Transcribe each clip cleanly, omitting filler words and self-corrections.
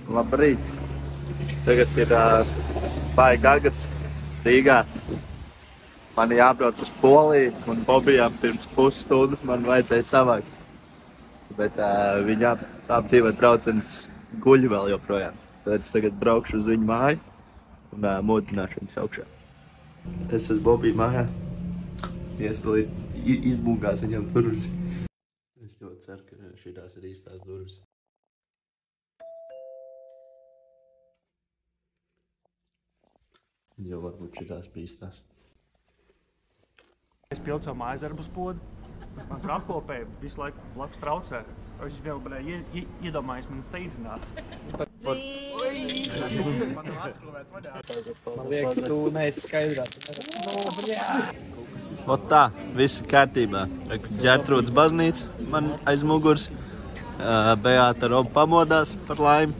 Labrīt. Tagad ir baigi agrs Rīgā. Man jābrauc uz Poliju, un Bobijām pirms pusstundas man vajadzēja savākt. Bet viņa ap divi braucenes guļ vēl joprojām. Tad es tagad braukšu uz viņu māju un modināšu viņus augšā. Es esmu Bobija mājā. Iestalīt, izbūgās viņam durvis. Es ļoti ceru, ka šitās ir īstās durvis. Jo varbūt šitās bija īstās. Es pildu savu mājas darbus podu. Man tur apkopēja visu laiku blakus traucē. Viņš vēl varēja iedomājies man steidzināt. Man liekas, tu neesi skaidrāt. Ot tā, viss ir kārtībā. Ģertrūdas baznīca man aiz muguras. Beāta Roba pamodās par laimi.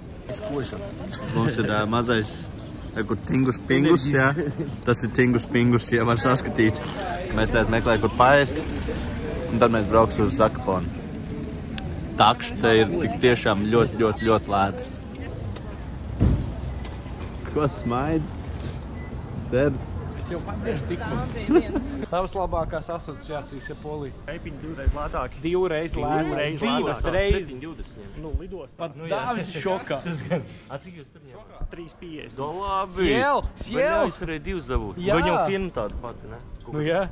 Mums ir mazais kur tingus pingus, jā. Tas ir tingus pingus, ja var saskatīt. Mēs tagad meklējam, kur paēst. Un tad mēs brauksim uz Zakaponu. Takš te ir tik tiešām ļoti lēti. Ko smaidi? Cer? Es jau padzēru tikko. Tavas labākās asociācijas ir Polija. Reipiņi divreiz lētāki. Divreiz lētāki. Divas reizes. 7,20. Nu, lidostā. Pat Dāvis ir šokā. Cik jūs tur jau? 3,50. No labi. Siel! Es varēju divas dabūt. Jā. Viņam firma tāda pati, ne? Nu jā.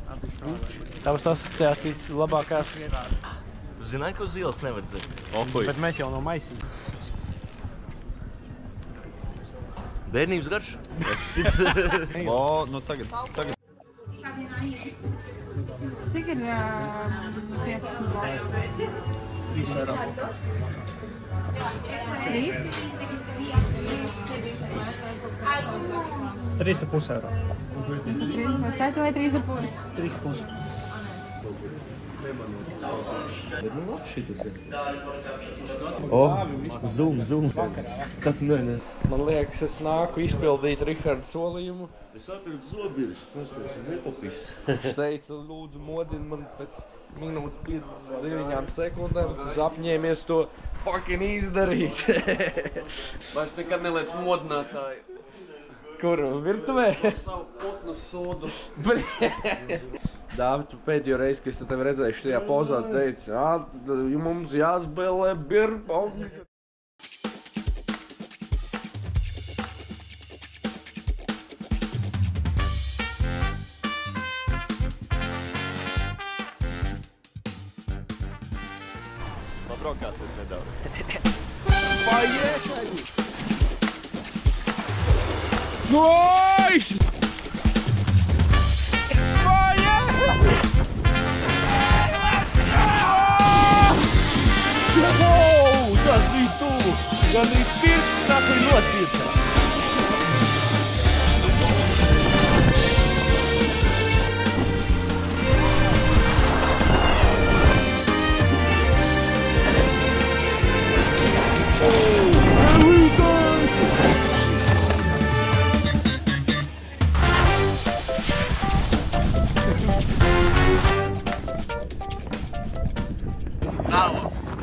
Tavas asociācijas labākās. Tu zināji, ka uz ielas nevar dzert? Bet mēs jau no maisīm. Bērnības garš? O, nu tagad. Cik ir 15 dolāri? 3 eiro. 3? 3,5 eiro. 3 vai 3,5? 3,5. Bet nu labi šitas ir. O, zoom. Tāds ne. Man liekas, es nāku izpildīt Riharda solījumu. Es atradu zobiris. Tas ir nepapis. Viņš teica, lūdzu, modini man pēc minūtes 59 sekundēm. Es apņēmies to fucking izdarīt. Vairs nekad neliec modinātāju. Kur? Virtuvē? Savu putnu sodu. Dāvi, tu pēdējo reizi, kad es tevi redzēju šajā pozā, teici, mums jāspēlē birpongs. Pabraukāsies nedaudz. Paiešai! Nice! Tas bija tuvu! Gandrīz pirksts saka nocirtā.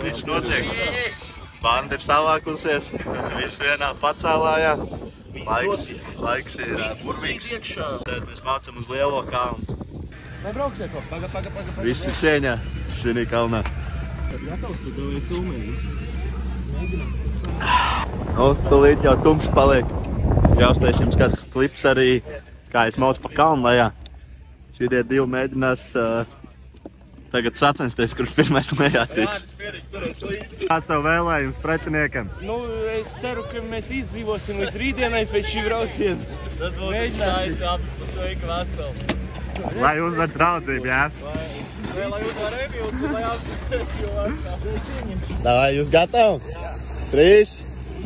Viss notiek. Banda ir savākusies. Viss vienā pacēlājā. Laiks ir burvīgs. Tad mēs mācam uz lielo kalnu. Nebrauksiet vēl? Paga. Visi cieņā šī kalnā. Nu, tūlīt jau tumšs paliek. Jāuztais jums kāds klips arī, kā es maucu pa kalnu lejā. Šitie divi mēģinās tagad sacensties, kurš pirmais lejā tiks. Kāds tev vēlējums pretiniekam? Nu, es ceru, ka mēs izdzīvosim līdz rītdienai pēc šī brauciena. Tas būs mēģinājums apspēc veika veselu. Lai uzvar draudzību, jā? Lai uzvar Emīls un lai apspēc jau veselu. Davai, jūs gatavi? 3,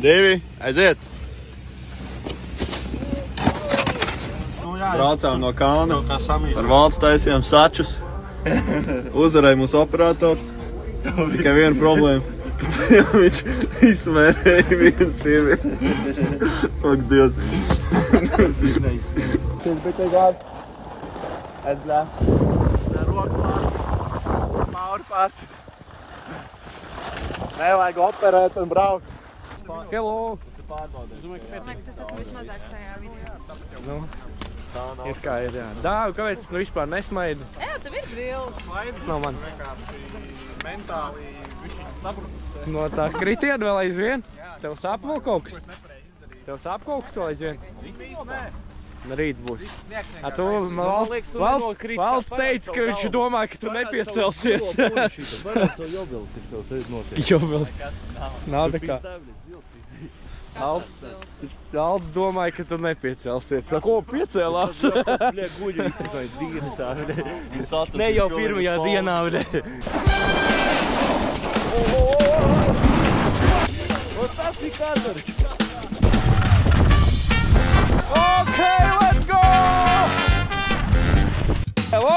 2, aiziet! Braucām no kalna, ar valsts taisījām sačus. Uzvarēja mūsu operators. Tikai viena problēma. Viņš izsmērēja vienu sievieti. Ak, Dievs. Nevajag operēt un braukt. Hello! Man liekas, es esmu vismazāk šajā video. Nu, ir kā ir, jā. Dāvi, kāpēc tu vispār nesmaidi? Jā, tev ir brilles. Tas nav mans. Mentāli višķi saprutis. No tā kritiena vēl aizvien? Tev sāp vēl kaut kas? Tev sāp kaut kas vēl aizvien? Rīt būs. A tu, Valds teica, ka viņš domāja, ka tu nepiecelsies. Jobilti. Nav tā kā. Valds domāja, ka tu nepiecelsies. Ko piecēlās? Ne jau pirmajā dienā. Tas ir kadrs. Okay, let's go! Hello!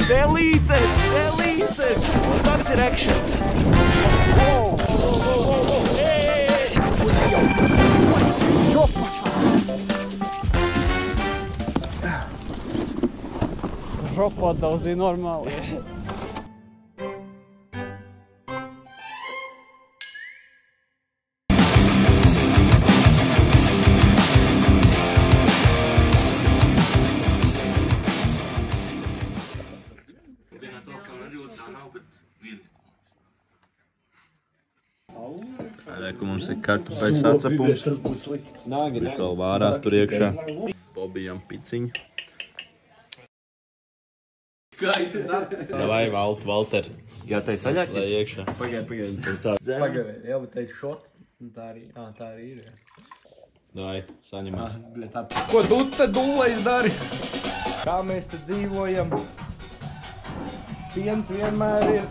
Delete it! Tas ir actions. Žopot daudz ir normāli. Reku mums ir kartupeļu sacepums. Viņš vēl vārās tur iekšā. Bobijam piciņu. Vai Valter. Jā, tai saļāķi? Lai iekšā. Pagaidē, jau teicu šot. Tā arī ir, jā. Vai, saņemās. Ko tu te dūlais dari? Kā mēs te dzīvojam? Piens vienmēr ir.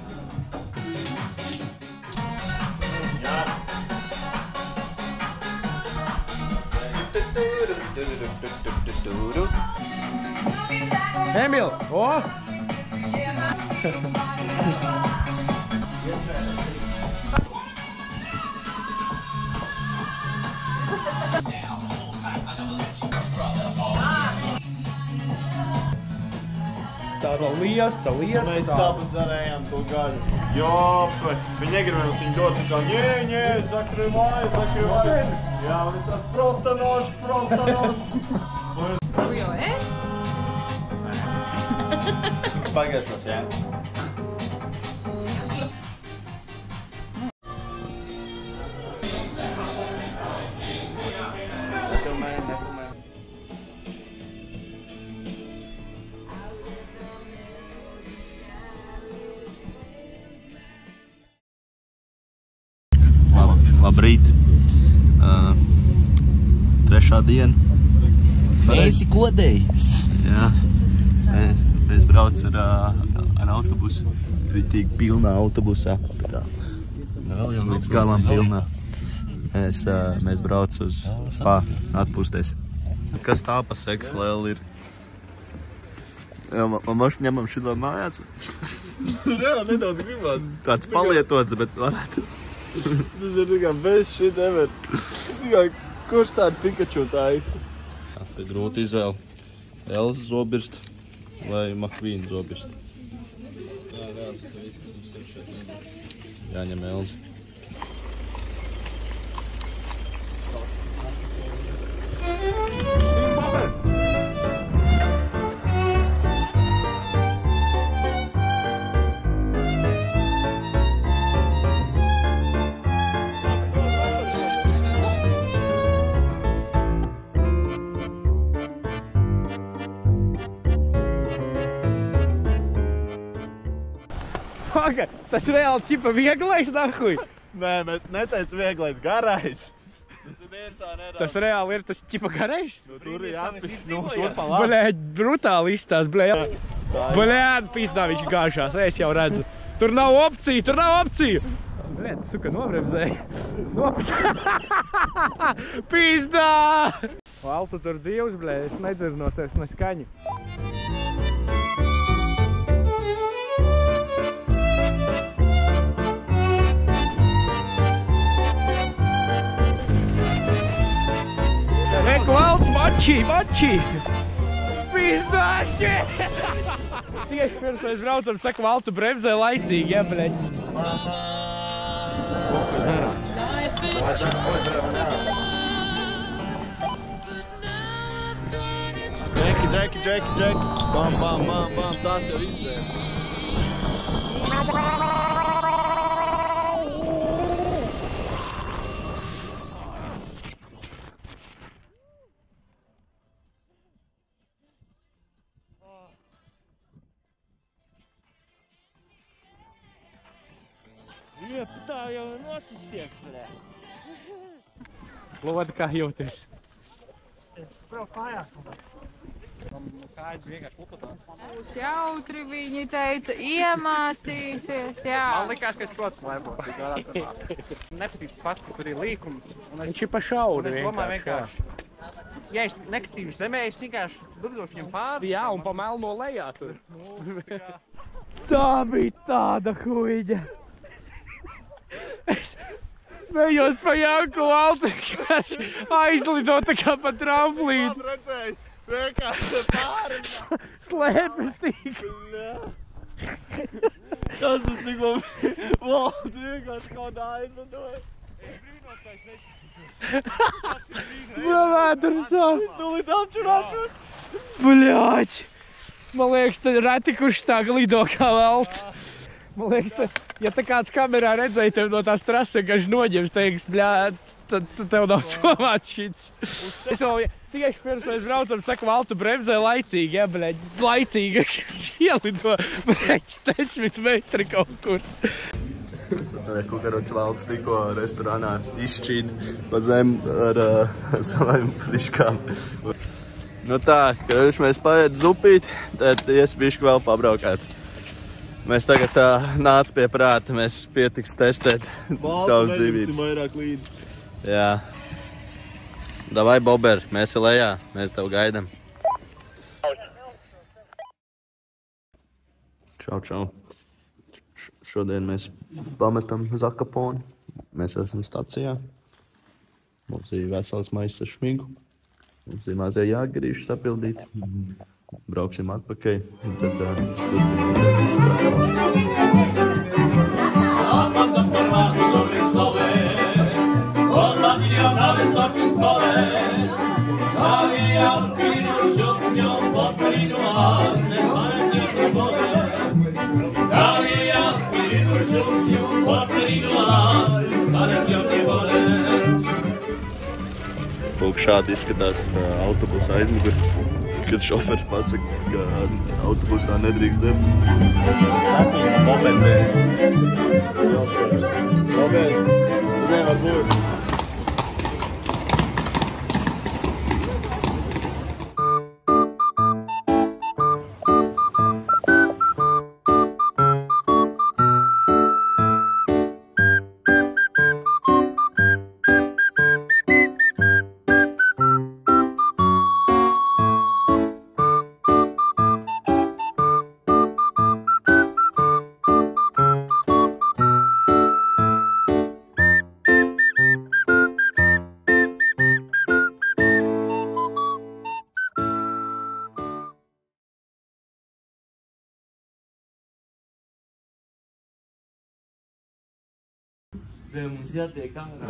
Emil! O! Tāda liesa. Mēs sapazarējām to gaļu. Jops, vai viņi negribējās viņu dot, kā ņē, zakrivaj. Jā, un es tāds prosta nož. Tu jau ēst? Pagaišos, jā. Labrīt. Trešā diena. Esi godēji. Jā. Mēs brauc ar autobusu. Ritīgi pilnā autobusā. Līdz galam pilnā. Mēs brauc uz spā atpūsties. Kas tā pa seks lēli ir? Jā, man mašu ņemam šitā mājās. Jā, nedaudz gribās. Tāds palietots, bet varētu. Tas ir tikai bez shit ever. Tikai kurš tādu Pikachu taisa? Tā ir grūti izvēle. Elza zobirst vai Makvīna zobirst. Jā, tas ir viss, kas mums ir šeit. Jāņem Elza. Paga, tas reāli ķipa vieglais nahuj. Nē, mēs neteicam vieglais, garais. Tas reāli ir tas ķipa garais? Nu, tur ir jāpis, nu, tur pa labi. Bļēģ, brutāli izstās, bļēģ. Bļēģ, pizdā viņš gāžās, es jau redzu. Tur nav opciju, tur nav opciju. Bļēģ, suka, nobremzēja. Pizdā! Valtu tur dzīvs, bļēģ, es nedzirdu no tevis neskaņu. Reku valds, mačī! Pizdašķi! Tieši pirms mēs braucam, saka, valtu bremzē laicīgi, ja, bļeņ. Džeki. Bam, tās jau izdzēra. Iepa, tā jau nosistieks, bļē. Loda, kā jūties? Es braucu mājās. Kāds vienkārši lupatās. Būs jautri, viņi teica, iemācīsies, jā. Man likās, ka es protu slēpot. Nepasītas pats, ka tur ir līkums. Viņš ir pa šauri Es domāju vienkārši. Ja es nekritīšu zemē, es vienkārši durdošu viņam pāri. Jā, un pa melno lejā tur. Tā bija tāda huiģa. Es vējos pa Janku valci, aizlido tā kā pa tramplīnu. Redzēju, vienkārši pāri. Slēpes tīk. Tas tikko valsts vienkārši kaut kā aizlidoja. Es brīnos, ka es Vēders sāp. Tūlīt apčurāt. Bļāķ. Man liekas, tad reti kurš tā lido kā valts. Man liekas, ja tā kāds kamerā redzēja tev no tās trases, ka viņš noģems, teiks, bļā, tad tev nav domāt šits. Es vēl tieši pirms mēs braucam, saka, valtu bremzē laicīgi, ja, bļaļ, laicīgi, viņš ielido, bļaļ, 10 metri kaut kur. Kukaroču valsts tikko restorānā izšķīt pa zem ar savām friškām. Nu tā, kad mēs paiet zupīt, tad ies bišķi vēl pabraukāt. Mēs tagad nāc pie prāta, mēs pietiks testēt savas dzīvības. Vairāk līdzi. Jā. Davai, Bober, mēs ir lejā, mēs tev gaidam. Čau. Šodien mēs pametam Zakaponi. Mēs esam stacijā. Mums ir vesels maiss ar šmigu. Mums ir mazie jāgarīši sapildīti. Brauksim atpakaļ. Un tad, Lūk, šādi izskatās autobusa aizmugur, kad šofers pasaka, ka autobusā nedrīkst dert. Momentēs. Moment, nevar būt. Mums jātiek ārā.